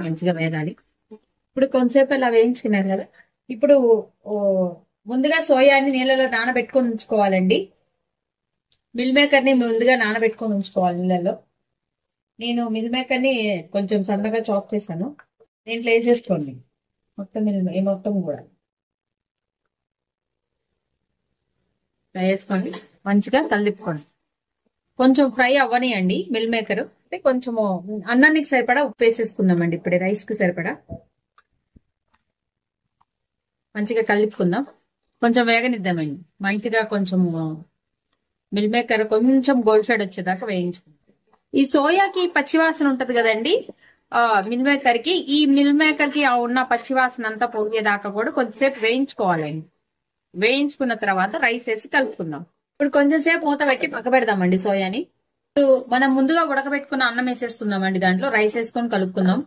మంచిగా వేగాలి. ఇప్పుడు కొంతసేపు అలా వేయించుకున్నారు కదా, ఇప్పుడు ముందుగా సోయాని నీళ్ళలో నానబెట్టుకొని ఉంచుకోవాలండి. మిల్ మేకర్ ని ముందుగా నానబెట్టుకొని ఉంచుకోవాలి నీళ్ళలో. నేను మిల్ మేకర్ ని కొంచెం సన్నగా చాప్ చేశాను. దీంట్లో వేసేసుకోండి మొత్తం కూడా వేసుకొని మంచిగా కలిపుకోండి. కొంచెం ఫ్రై అవ్వనియండి మిల్ మేకర్. అంటే కొంచెము అన్నానికి సరిపడా ఉప్పు వేసేసుకుందామండి. ఇప్పుడే రైస్ కి సరిపడా మంచిగా కలుపుకుందాం. కొంచెం వేగనిద్దామండి. మంచిగా కొంచెం మిల్ మేకర్ కొంచెం గోల్డ్ షేడ్ వచ్చేదాకా వేయించుకుందాం. ఈ సోయాకి పచ్చివాసన ఉంటది కదండి మిల్ మేకర్ కి. ఈ మిల్ మేకర్ కి ఉన్న పచ్చివాసన అంతా పోయేదాకా కూడా కొంచెంసేపు వేయించుకోవాలండి. వేయించుకున్న తర్వాత రైస్ వేసి కలుపుకుందాం. ఇప్పుడు కొంచెంసేపు మూత పెట్టి పక్క పెడదామండి సోయాని. మనం ముందుగా ఉడకబెట్టుకున్న అన్నం వేసేసుకుందామండి. దాంట్లో రైస్ వేసుకొని కలుపుకుందాం.